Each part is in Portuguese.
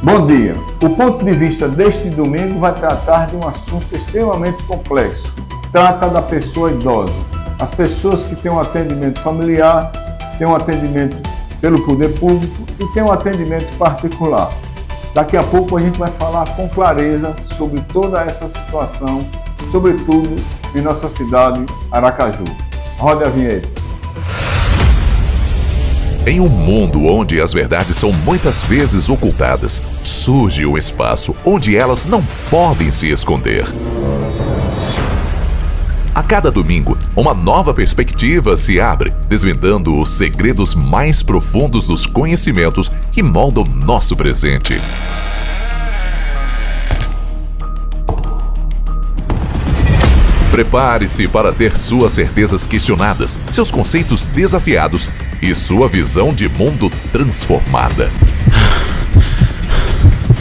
Bom dia. O ponto de vista deste domingo vai tratar de um assunto extremamente complexo. Trata da pessoa idosa. As pessoas que têm um atendimento familiar, têm um atendimento pelo poder público e têm um atendimento particular. Daqui a pouco a gente vai falar com clareza sobre toda essa situação, sobretudo em nossa cidade, Aracaju. Roda a vinheta. Em um mundo onde as verdades são muitas vezes ocultadas, surge um espaço onde elas não podem se esconder. A cada domingo, uma nova perspectiva se abre, desvendando os segredos mais profundos dos conhecimentos que moldam nosso presente. Prepare-se para ter suas certezas questionadas, seus conceitos desafiados e sua visão de mundo transformada.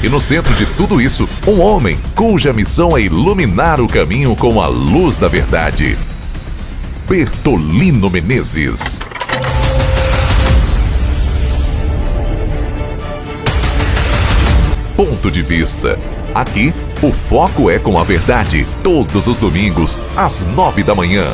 E no centro de tudo isso, um homem cuja missão é iluminar o caminho com a luz da verdade. Bertolino Menezes. Ponto de vista. Aqui, o foco é com a verdade, todos os domingos, às 9 da manhã.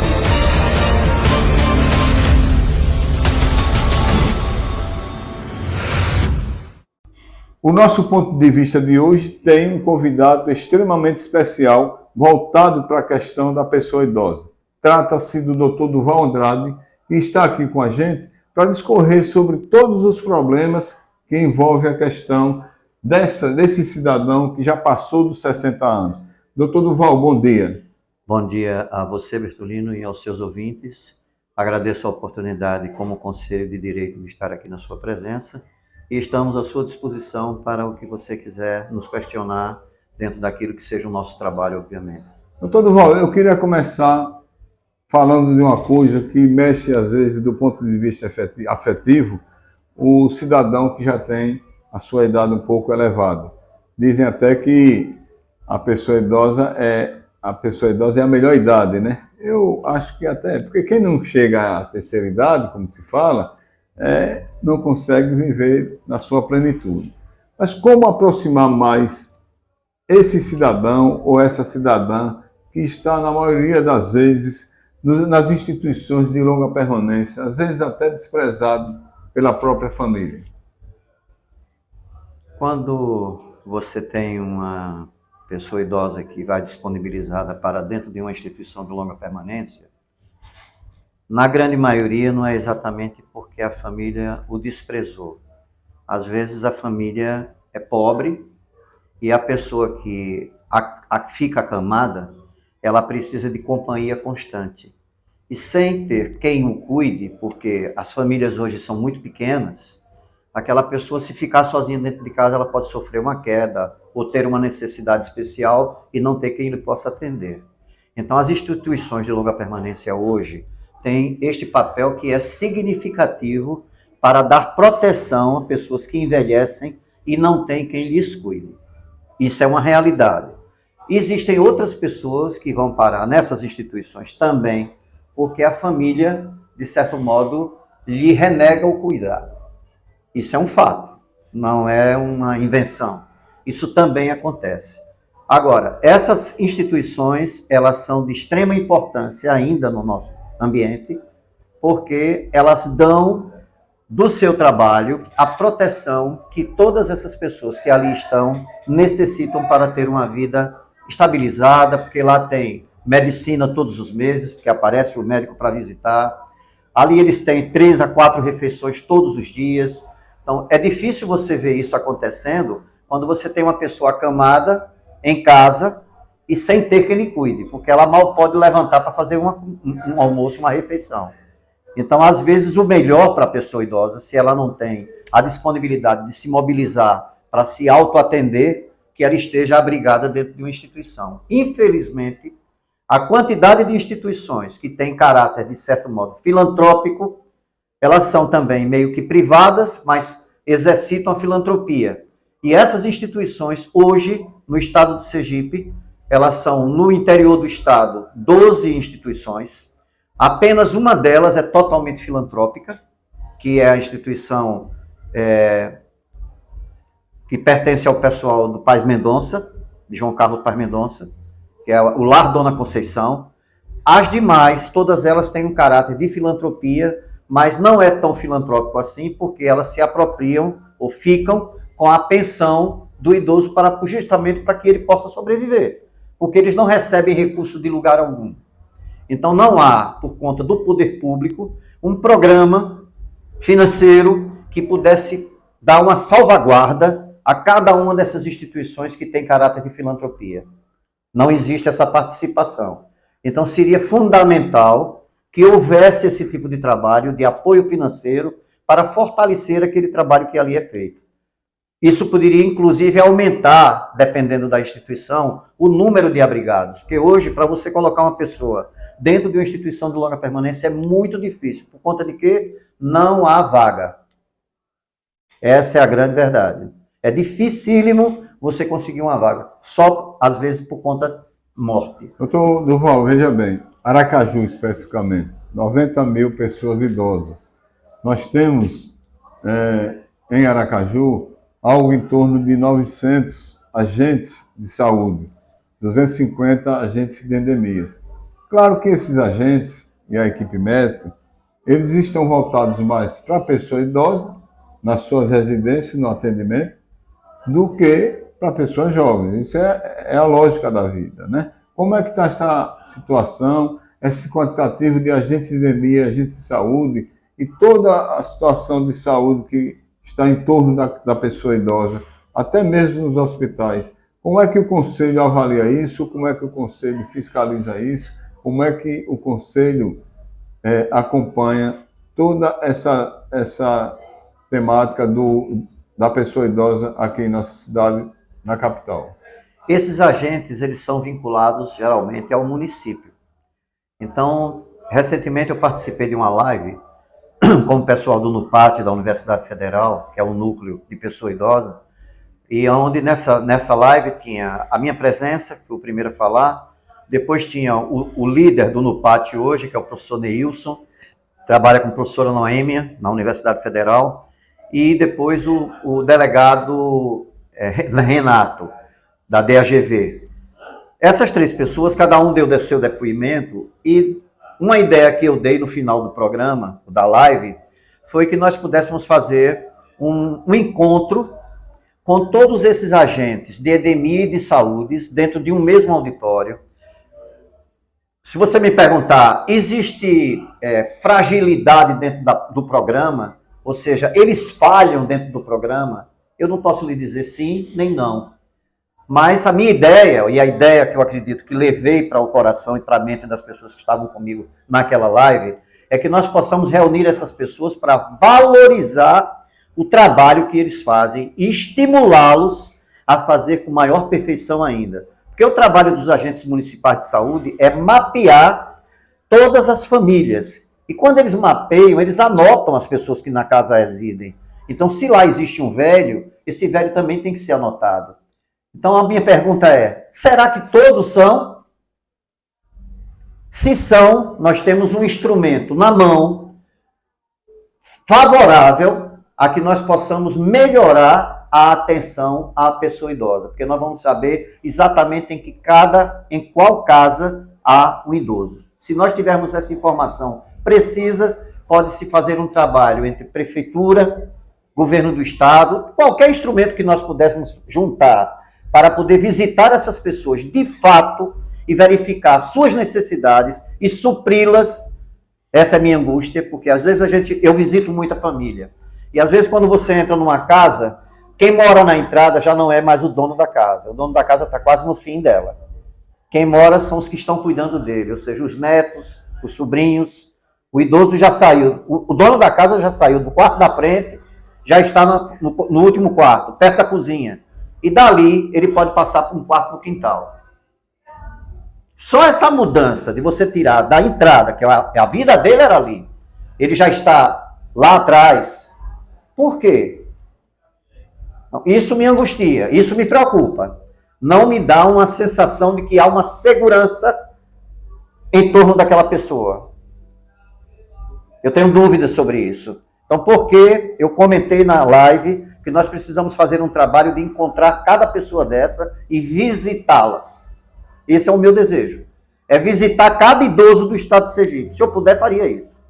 O nosso ponto de vista de hoje tem um convidado extremamente especial voltado para a questão da pessoa idosa. Trata-se do Dr. Duval Andrade e está aqui com a gente para discorrer sobre todos os problemas que envolvem a questão desse cidadão que já passou dos 60 anos. Dr. Duval, bom dia. Bom dia a você, Bertolino, e aos seus ouvintes. Agradeço a oportunidade, como Conselho de Direito, de estar aqui na sua presença. E estamos à sua disposição para o que você quiser nos questionar dentro daquilo que seja o nosso trabalho, obviamente. Doutor Duval, eu queria começar falando de uma coisa que mexe, às vezes, do ponto de vista afetivo, o cidadão que já tem a sua idade um pouco elevada. Dizem até que a pessoa idosa é a melhor idade, né? Eu acho que até, porque quem não chega à terceira idade, como se fala, não consegue viver na sua plenitude. Mas como aproximar mais esse cidadão ou essa cidadã que está, na maioria das vezes, nas instituições de longa permanência, às vezes até desprezado pela própria família? Quando você tem uma pessoa idosa que vai disponibilizada para dentro de uma instituição de longa permanência, na grande maioria não é exatamente porque a família o desprezou. Às vezes a família é pobre e a pessoa que fica acamada, ela precisa de companhia constante. E sem ter quem o cuide, porque as famílias hoje são muito pequenas, aquela pessoa, se ficar sozinha dentro de casa, ela pode sofrer uma queda ou ter uma necessidade especial e não ter quem lhe possa atender. Então as instituições de longa permanência hoje tem este papel que é significativo para dar proteção a pessoas que envelhecem e não tem quem lhes cuide. Isso é uma realidade. Existem outras pessoas que vão parar nessas instituições também, porque a família, de certo modo, lhe renega o cuidado. Isso é um fato, não é uma invenção. Isso também acontece. Agora, essas instituições, elas são de extrema importância ainda no nosso ambiente, porque elas dão do seu trabalho a proteção que todas essas pessoas que ali estão necessitam para ter uma vida estabilizada, porque lá tem medicina todos os meses, porque aparece o médico para visitar. Ali eles têm 3 a 4 refeições todos os dias. Então é difícil você ver isso acontecendo quando você tem uma pessoa acamada em casa e sem ter quem lhe cuide, porque ela mal pode levantar para fazer um almoço, uma refeição. Então, às vezes, o melhor para a pessoa idosa, se ela não tem a disponibilidade de se mobilizar para se autoatender, que ela esteja abrigada dentro de uma instituição. Infelizmente, a quantidade de instituições que têm caráter, de certo modo, filantrópico, elas são também meio que privadas, mas exercitam a filantropia. E essas instituições, hoje, no estado de Sergipe, elas são, no interior do estado, 12 instituições. Apenas uma delas é totalmente filantrópica, que é a instituição que pertence ao pessoal do Paz Mendonça, de João Carlos Paz Mendonça, que é o Lar Dona Conceição. As demais, todas elas têm um caráter de filantropia, mas não é tão filantrópico assim, porque elas se apropriam ou ficam com a pensão do idoso justamente para que ele possa sobreviver, porque eles não recebem recurso de lugar algum. Então não há, por conta do poder público, um programa financeiro que pudesse dar uma salvaguarda a cada uma dessas instituições que tem caráter de filantropia. Não existe essa participação. Então seria fundamental que houvesse esse tipo de trabalho, de apoio financeiro, para fortalecer aquele trabalho que ali é feito. Isso poderia, inclusive, aumentar, dependendo da instituição, o número de abrigados. Porque hoje, para você colocar uma pessoa dentro de uma instituição de longa permanência, é muito difícil, por conta de que não há vaga. Essa é a grande verdade. É dificílimo você conseguir uma vaga, só, às vezes, por conta morte. Doutor Durval, veja bem, Aracaju especificamente, 90 mil pessoas idosas. Nós temos em Aracaju algo em torno de 900 agentes de saúde, 250 agentes de endemias. Claro que esses agentes e a equipe médica, eles estão voltados mais para a pessoa idosa, nas suas residências, no atendimento, do que para pessoas jovens. Isso é a lógica da vida, né? Como é que está essa situação, esse quantitativo de agentes de endemia, agentes de saúde e toda a situação de saúde que está em torno da pessoa idosa, até mesmo nos hospitais? Como é que o Conselho avalia isso? Como é que o Conselho fiscaliza isso? Como é que o Conselho acompanha toda essa temática da pessoa idosa aqui em nossa cidade, na capital? Esses agentes, eles são vinculados, geralmente, ao município. Então, recentemente eu participei de uma live com o pessoal do NUPAT, da Universidade Federal, que é o núcleo de pessoa idosa, e onde nessa live tinha a minha presença, que foi o primeiro a falar, depois tinha o líder do NUPAT hoje, que é o professor Neilson, trabalha com a professora Noêmia, na Universidade Federal, e depois o delegado Renato, da DAGV. Essas três pessoas, cada um deu seu depoimento, e uma ideia que eu dei no final do programa, da live, foi que nós pudéssemos fazer um encontro com todos esses agentes de endemia e de saúde dentro de um mesmo auditório. Se você me perguntar, existe fragilidade dentro do programa, ou seja, eles falham dentro do programa, eu não posso lhe dizer sim nem não. Mas a minha ideia, e a ideia que eu acredito que levei para o coração e para a mente das pessoas que estavam comigo naquela live, é que nós possamos reunir essas pessoas para valorizar o trabalho que eles fazem e estimulá-los a fazer com maior perfeição ainda. Porque o trabalho dos agentes municipais de saúde é mapear todas as famílias. E quando eles mapeiam, eles anotam as pessoas que na casa residem. Então, se lá existe um velho, esse velho também tem que ser anotado. Então, a minha pergunta é, será que todos são? Se são, nós temos um instrumento na mão favorável a que nós possamos melhorar a atenção à pessoa idosa, porque nós vamos saber exatamente em qual casa há um idoso. Se nós tivermos essa informação precisa, pode-se fazer um trabalho entre prefeitura, governo do estado, qualquer instrumento que nós pudéssemos juntar para poder visitar essas pessoas de fato e verificar suas necessidades e supri-las. Essa é a minha angústia, porque às vezes eu visito muita família. E às vezes quando você entra numa casa, quem mora na entrada já não é mais o dono da casa. O dono da casa está quase no fim dela. Quem mora são os que estão cuidando dele, ou seja, os netos, os sobrinhos. O idoso já saiu, o dono da casa já saiu do quarto da frente, já está no último quarto, perto da cozinha. E dali ele pode passar para um quarto no quintal. Só essa mudança de você tirar da entrada, que a vida dele era ali, ele já está lá atrás. Por quê? Isso me angustia, isso me preocupa. Não me dá uma sensação de que há uma segurança em torno daquela pessoa. Eu tenho dúvidas sobre isso. Então, por que eu comentei na live que nós precisamos fazer um trabalho de encontrar cada pessoa dessa e visitá-las. Esse é o meu desejo. É visitar cada idoso do estado de Sergipe. Se eu puder, faria isso.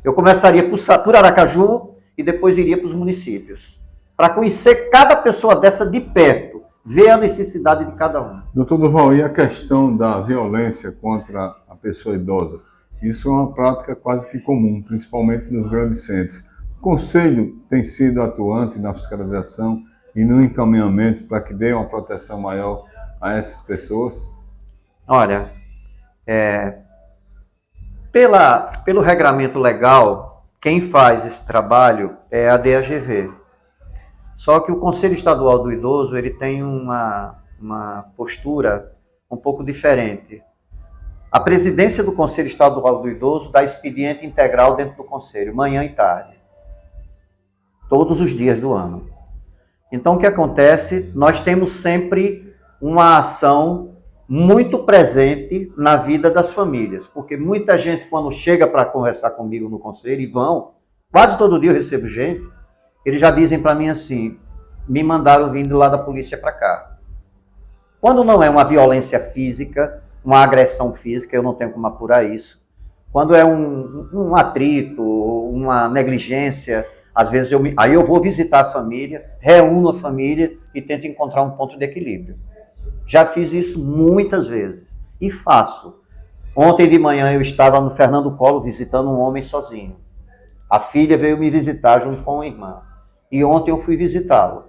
Eu começaria por Aracaju e depois iria para os municípios, para conhecer cada pessoa dessa de perto, ver a necessidade de cada um. Doutor Durval, e a questão da violência contra a pessoa idosa? Isso é uma prática quase que comum, principalmente nos grandes centros. O Conselho tem sido atuante na fiscalização e no encaminhamento para que dê uma proteção maior a essas pessoas? Olha, pelo regramento legal, quem faz esse trabalho é a DAGV. Só que o Conselho Estadual do Idoso ele tem uma postura um pouco diferente. A presidência do Conselho Estadual do Idoso dá expediente integral dentro do Conselho, manhã e tarde, todos os dias do ano. Então, o que acontece? Nós temos sempre uma ação muito presente na vida das famílias, porque muita gente, quando chega para conversar comigo no Conselho, e quase todo dia eu recebo gente, eles já dizem para mim assim, me mandaram vindo lá da polícia para cá. Quando não é uma violência física, uma agressão física, eu não tenho como apurar isso. Quando é um atrito, uma negligência, às vezes aí eu vou visitar a família, reúno a família e tento encontrar um ponto de equilíbrio. Já fiz isso muitas vezes e faço. Ontem de manhã eu estava no Fernando Collor visitando um homem sozinho. A filha veio me visitar junto com a irmã. E ontem eu fui visitá-lo.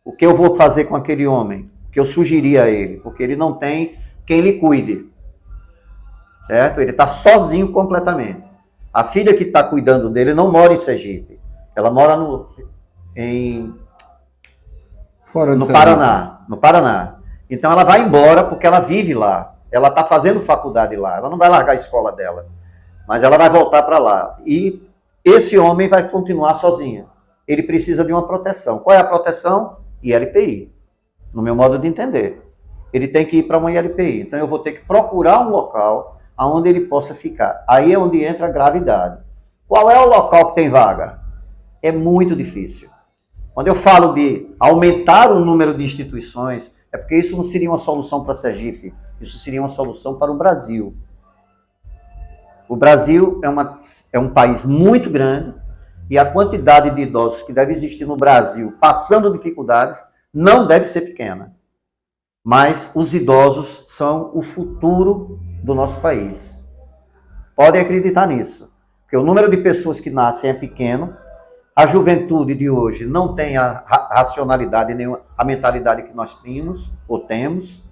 O que eu vou fazer com aquele homem? O que eu sugeri a ele? Porque ele não tem quem lhe cuide. Certo? Ele está sozinho completamente. A filha que está cuidando dele não mora em Sergipe. Ela mora no Paraná. Então ela vai embora porque ela vive lá. Ela está fazendo faculdade lá. Ela não vai largar a escola dela. Mas ela vai voltar para lá. E esse homem vai continuar sozinho. Ele precisa de uma proteção. Qual é a proteção? ILPI. No meu modo de entender. Ele tem que ir para uma ILPI. Então eu vou ter que procurar um local onde ele possa ficar. Aí é onde entra a gravidade. Qual é o local que tem vaga? É muito difícil. Quando eu falo de aumentar o número de instituições, é porque isso não seria uma solução para Sergipe. Isso seria uma solução para o Brasil. O Brasil é um país muito grande e a quantidade de idosos que deve existir no Brasil passando dificuldades não deve ser pequena. Mas os idosos são o futuro do nosso país. Podem acreditar nisso. Porque o número de pessoas que nascem é pequeno, a juventude de hoje não tem a racionalidade, nem a mentalidade que nós tínhamos ou temos.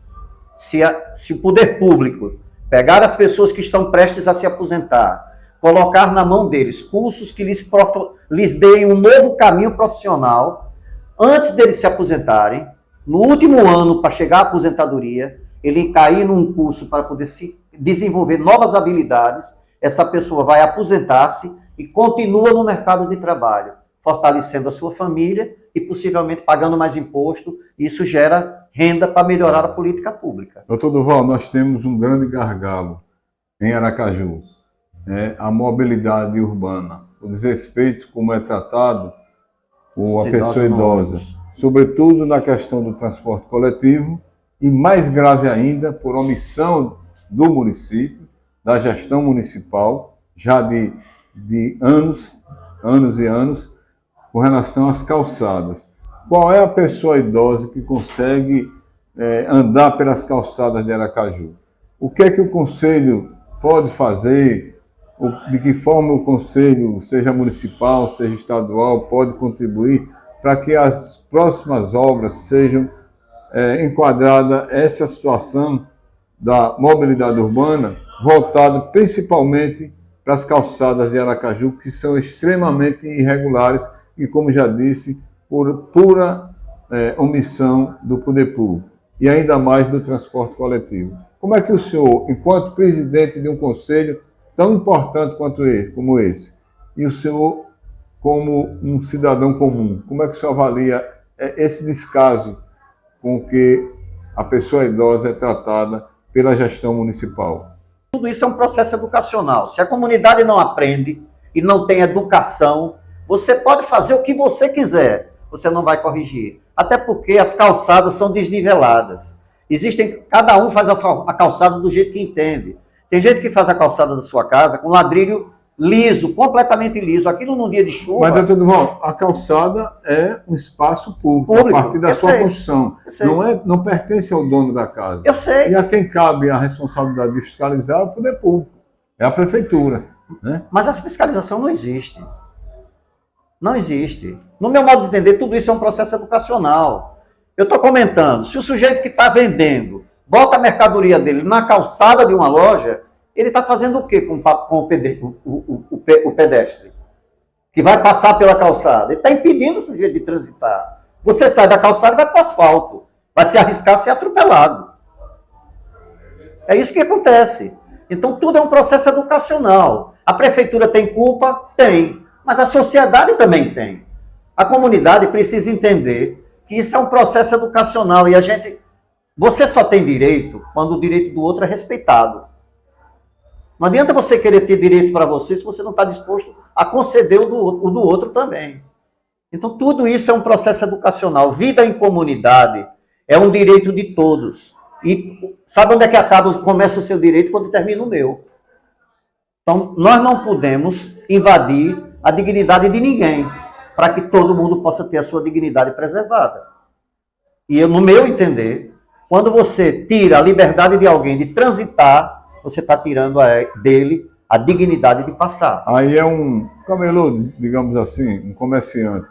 Se o poder público pegar as pessoas que estão prestes a se aposentar, colocar na mão deles cursos que lhes deem um novo caminho profissional, antes deles se aposentarem, no último ano para chegar à aposentadoria, ele cair num curso para poder se desenvolver novas habilidades, essa pessoa vai aposentar-se e continua no mercado de trabalho, fortalecendo a sua família e possivelmente pagando mais imposto. Isso gera renda para melhorar a política pública. Doutor Durval, nós temos um grande gargalo em Aracaju, a mobilidade urbana, o desrespeito como é tratado a pessoa idosa, sobretudo na questão do transporte coletivo e, mais grave ainda, por omissão do município, da gestão municipal, já de anos e anos, com relação às calçadas. Qual é a pessoa idosa que consegue andar pelas calçadas de Aracaju? O que é que o Conselho pode fazer? De que forma o Conselho, seja municipal, seja estadual, pode contribuir para que as próximas obras sejam enquadrada essa situação da mobilidade urbana, voltada principalmente para as calçadas de Aracaju, que são extremamente irregulares e, como já disse, por pura omissão do poder público, e ainda mais do transporte coletivo. Como é que o senhor, enquanto presidente de um conselho tão importante como esse, e o senhor, como um cidadão comum, como é que o senhor avalia esse descaso com que a pessoa idosa é tratada pela gestão municipal? Tudo isso é um processo educacional. Se a comunidade não aprende e não tem educação, você pode fazer o que você quiser. você não vai corrigir. Até porque as calçadas são desniveladas. Cada um faz a calçada do jeito que entende. Tem gente que faz a calçada da sua casa com ladrilho liso, completamente liso. Aquilo num dia de chuva... Mas, doutor Duval, a calçada é um espaço público a partir da sua construção. Não pertence ao dono da casa. Eu sei. E a quem cabe a responsabilidade de fiscalizar é o poder público, é a prefeitura. Né? Mas a fiscalização não existe. Não existe. No meu modo de entender, tudo isso é um processo educacional. Eu estou comentando, se o sujeito que está vendendo bota a mercadoria dele na calçada de uma loja, ele está fazendo o quê com o pedestre? Que vai passar pela calçada. Ele está impedindo o sujeito de transitar. Você sai da calçada e vai para o asfalto. Vai se arriscar a ser atropelado. É isso que acontece. Então, tudo é um processo educacional. A prefeitura tem culpa? Tem. Mas a sociedade também tem. A comunidade precisa entender que isso é um processo educacional e você só tem direito quando o direito do outro é respeitado. Não adianta você querer ter direito para você se você não está disposto a conceder o do outro também. Então, tudo isso é um processo educacional. Vida em comunidade é um direito de todos. E sabe onde é que começa o seu direito? Quando termina o meu. Então, nós não podemos invadir a dignidade de ninguém, para que todo mundo possa ter a sua dignidade preservada. E no meu entender, quando você tira a liberdade de alguém de transitar, você está tirando dele a dignidade de passar. Aí é um camelô, digamos assim, um comerciante.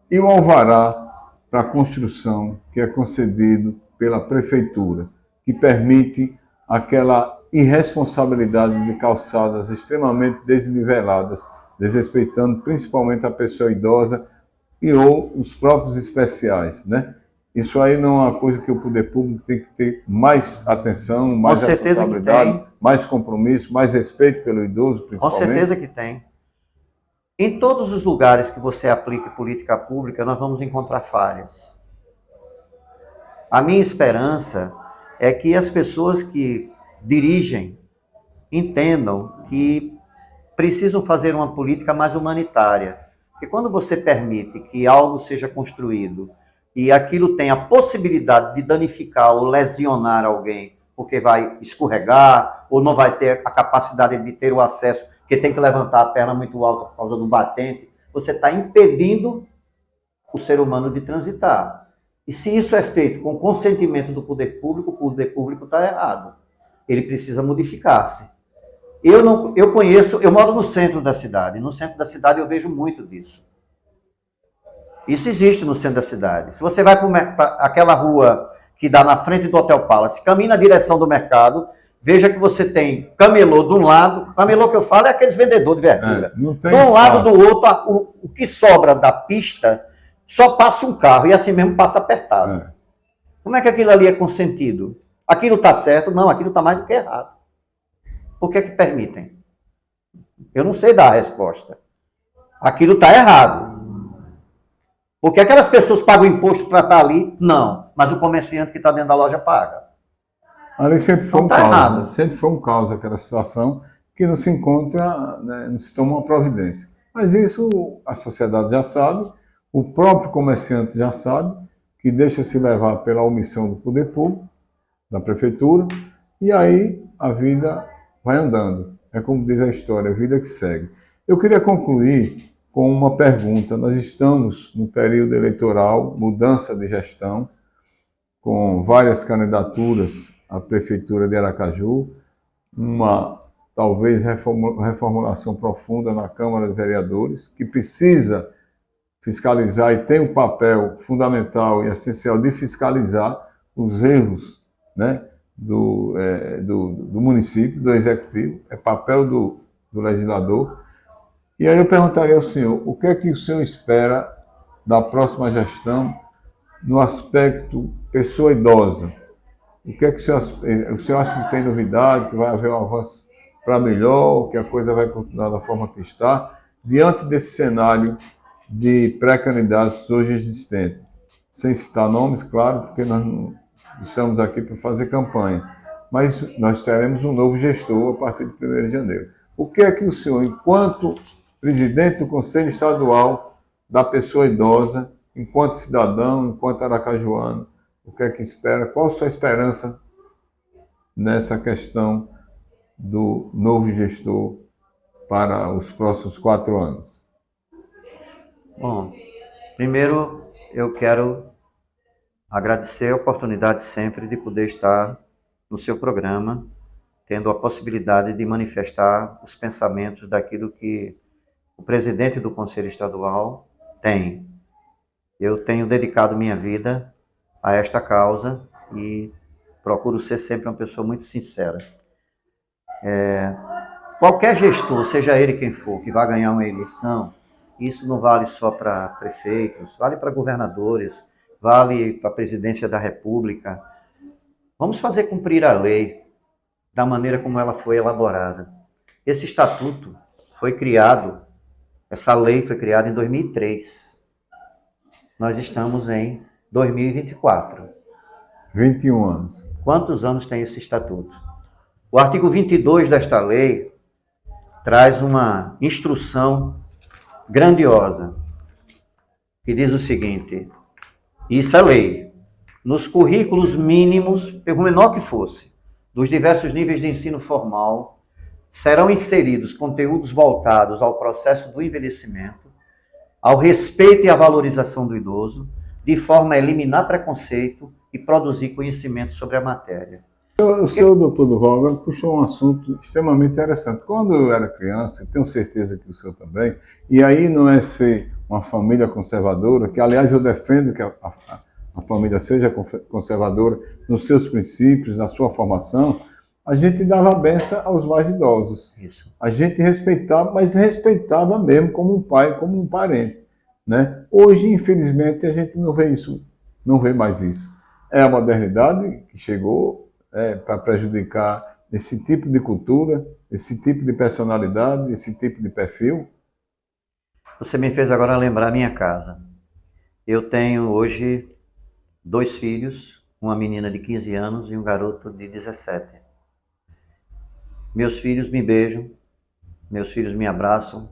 E o alvará para construção que é concedido pela prefeitura, que permite aquela irresponsabilidade de calçadas extremamente desniveladas, desrespeitando principalmente a pessoa idosa ou os próprios especiais, né? Isso aí não é uma coisa que o poder público tem que ter mais atenção, mais responsabilidade, mais compromisso, mais respeito pelo idoso, principalmente. Com certeza que tem. Em todos os lugares que você aplique política pública, nós vamos encontrar falhas. A minha esperança é que as pessoas que dirigem entendam que precisam fazer uma política mais humanitária. Porque quando você permite que algo seja construído e aquilo tem a possibilidade de danificar ou lesionar alguém, porque vai escorregar ou não vai ter a capacidade de ter o acesso, porque tem que levantar a perna muito alta por causa do batente, você está impedindo o ser humano de transitar. E se isso é feito com consentimento do poder público está errado. Ele precisa modificar-se. Eu moro no centro da cidade. No centro da cidade eu vejo muito disso. Isso existe no centro da cidade. Se você vai para aquela rua que dá na frente do Hotel Palace, caminha na direção do mercado, veja que você tem camelô de um lado, camelô que eu falo é aqueles vendedores de verdura. De um lado do outro, o que sobra da pista, só passa um carro e assim mesmo passa apertado. Como é que aquilo ali é consentido? Aquilo está certo? Não, aquilo está mais do que errado. Por que permitem? Eu não sei dar a resposta. Aquilo está errado. Porque aquelas pessoas pagam imposto para estar ali? Não. Mas o comerciante que está dentro da loja paga. Ali sempre foi um caos. Sempre foi um caos aquela situação que não se encontra, né, não se toma uma providência. Mas isso a sociedade já sabe, o próprio comerciante já sabe, que deixa se levar pela omissão do poder público, da prefeitura, e aí a vida vai andando. É como diz a história, a vida que segue. Eu queria concluir com uma pergunta. Nós estamos no período eleitoral, mudança de gestão, com várias candidaturas à Prefeitura de Aracaju, uma talvez reformulação profunda na Câmara de Vereadores, que precisa fiscalizar e tem um papel fundamental e essencial de fiscalizar os erros, né, do município, do executivo, é papel do legislador. E aí eu perguntaria ao senhor, o que é que o senhor espera da próxima gestão no aspecto pessoa idosa? O que é que o senhor acha que tem novidade, que vai haver um avanço para melhor, que a coisa vai continuar da forma que está, diante desse cenário de pré-candidatos hoje existentes? Sem citar nomes, claro, porque nós não estamos aqui para fazer campanha, mas nós teremos um novo gestor a partir de 1º de janeiro. O que é que o senhor, enquanto presidente do Conselho Estadual da Pessoa Idosa, enquanto cidadão, enquanto aracajuano, o que é que espera? Qual a sua esperança nessa questão do novo gestor para os próximos 4 anos? Bom, primeiro eu quero agradecer a oportunidade sempre de poder estar no seu programa, tendo a possibilidade de manifestar os pensamentos daquilo que o presidente do Conselho Estadual tem. Eu tenho dedicado minha vida a esta causa e procuro ser sempre uma pessoa muito sincera. Qualquer gestor, seja ele quem for, que vai ganhar uma eleição, isso não vale só para prefeitos, vale para governadores, vale para a presidência da República. Vamos fazer cumprir a lei da maneira como ela foi elaborada. Esse estatuto foi criado, essa lei foi criada em 2003. Nós estamos em 2024. 21 anos. Quantos anos tem esse estatuto? O artigo 22 desta lei traz uma instrução grandiosa que diz o seguinte: isso é lei. Nos currículos mínimos, por menor que fosse, dos diversos níveis de ensino formal, serão inseridos conteúdos voltados ao processo do envelhecimento, ao respeito e à valorização do idoso, de forma a eliminar preconceito e produzir conhecimento sobre a matéria. O senhor, doutor Durval, puxou um assunto extremamente interessante. Quando eu era criança, tenho certeza que o senhor também, e aí não é ser uma família conservadora, que aliás eu defendo que a família seja conservadora nos seus princípios, na sua formação, a gente dava benção aos mais idosos. Isso. A gente respeitava, mas respeitava mesmo como um pai, como um parente, né? Hoje, infelizmente, a gente não vê isso, não vê mais isso. É a modernidade que chegou para prejudicar esse tipo de cultura, esse tipo de personalidade, esse tipo de perfil. Você me fez agora lembrar a minha casa. Eu tenho hoje 2 filhos, uma menina de 15 anos e um garoto de 17. Meus filhos me beijam, meus filhos me abraçam,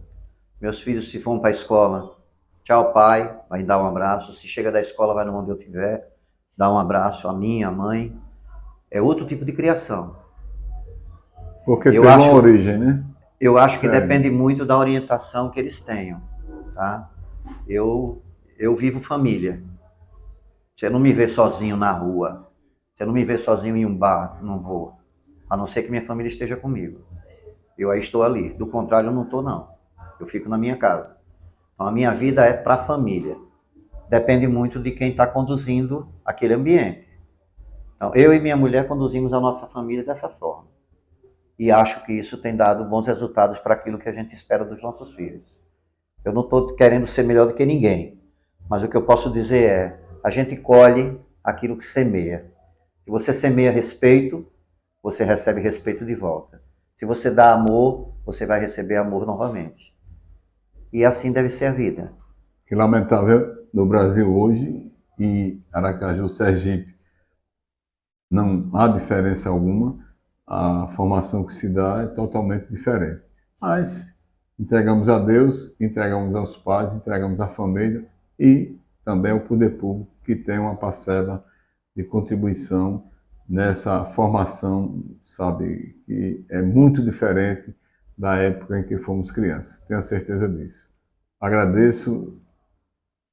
meus filhos se vão para a escola, tchau pai, vai dar um abraço, se chega da escola vai onde eu estiver, dá um abraço a mim, a mãe. É outro tipo de criação. Porque tem uma origem, né? Eu acho que depende muito da orientação que eles tenham, tá? Eu vivo família. Você não me vê sozinho na rua, você não me vê sozinho em um bar, não vou. A não ser que minha família esteja comigo. Eu aí estou ali. Do contrário, eu não estou, não. Eu fico na minha casa. Então, a minha vida é para a família. Depende muito de quem está conduzindo aquele ambiente. Então, eu e minha mulher conduzimos a nossa família dessa forma. E acho que isso tem dado bons resultados para aquilo que a gente espera dos nossos filhos. Eu não estou querendo ser melhor do que ninguém. Mas o que eu posso dizer é, a gente colhe aquilo que semeia. Se você semeia respeito, você recebe respeito de volta. Se você dá amor, você vai receber amor novamente. E assim deve ser a vida. Que lamentável no Brasil hoje, e Aracaju, Sergipe, não há diferença alguma, a formação que se dá é totalmente diferente. Mas entregamos a Deus, entregamos aos pais, entregamos à família e também ao poder público, que tem uma parcela de contribuição nessa formação, sabe, que é muito diferente da época em que fomos crianças. Tenho certeza disso. Agradeço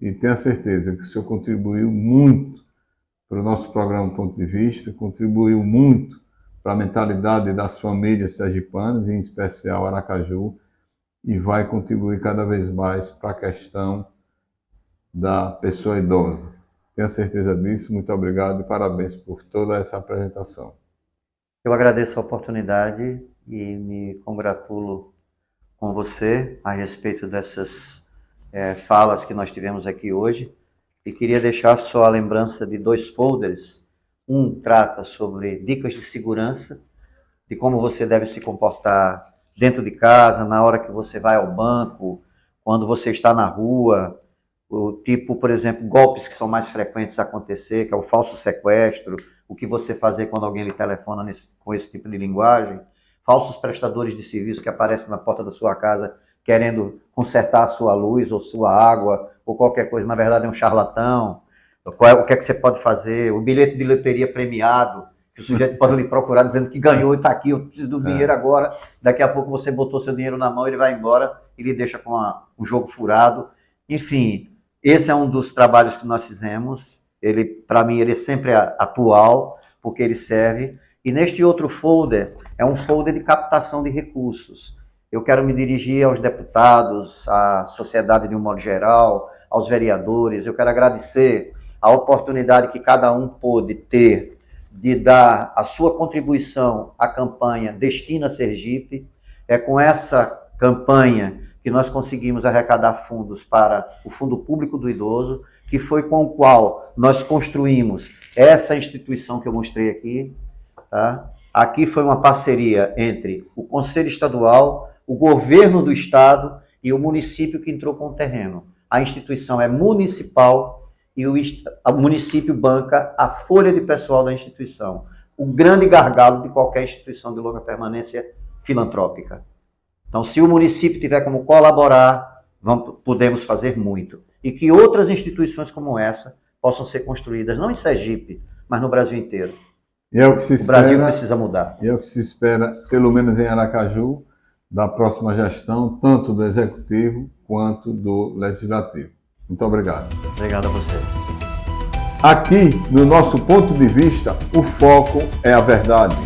e tenho certeza que o senhor contribuiu muito para o nosso programa Ponto de Vista, contribuiu muito para a mentalidade das famílias sergipanas, em especial Aracaju, e vai contribuir cada vez mais para a questão da pessoa idosa. Tenho certeza disso. Muito obrigado e parabéns por toda essa apresentação. Eu agradeço a oportunidade e me congratulo com você a respeito dessas falas que nós tivemos aqui hoje. E queria deixar só a lembrança de 2 folders. Um trata sobre dicas de segurança, de como você deve se comportar dentro de casa, na hora que você vai ao banco, quando você está na rua, o tipo, por exemplo, golpes que são mais frequentes a acontecer, que é o falso sequestro, o que você fazer quando alguém lhe telefona com esse tipo de linguagem, falsos prestadores de serviço que aparecem na porta da sua casa querendo consertar a sua luz ou sua água ou qualquer coisa, na verdade é um charlatão. O que é que você pode fazer? O bilhete de loteria premiado, que o sujeito pode lhe procurar dizendo que ganhou e está aqui, eu preciso do dinheiro agora. Daqui a pouco você botou seu dinheiro na mão, ele vai embora e lhe deixa com um jogo furado. Enfim, esse é um dos trabalhos que nós fizemos. Ele, para mim, ele é sempre atual, porque ele serve. E neste outro folder, é um folder de captação de recursos. Eu quero me dirigir aos deputados, à sociedade de um modo geral, aos vereadores. Eu quero agradecer a oportunidade que cada um pôde ter de dar a sua contribuição à campanha Destina Sergipe. É com essa campanha que nós conseguimos arrecadar fundos para o Fundo Público do Idoso, que foi com o qual nós construímos essa instituição que eu mostrei aqui. Tá? Aqui foi uma parceria entre o Conselho Estadual, o governo do estado e o município que entrou com o terreno. A instituição é municipal e o município banca a folha de pessoal da instituição. O grande gargalo de qualquer instituição de longa permanência filantrópica. Então, se o município tiver como colaborar, podemos fazer muito. E que outras instituições como essa possam ser construídas, não em Sergipe, mas no Brasil inteiro. E é o que se espera, o Brasil precisa mudar. E é o que se espera, pelo menos em Aracaju, da próxima gestão, tanto do Executivo quanto do Legislativo. Muito obrigado. Obrigado a vocês. Aqui, no nosso ponto de vista, o foco é a verdade.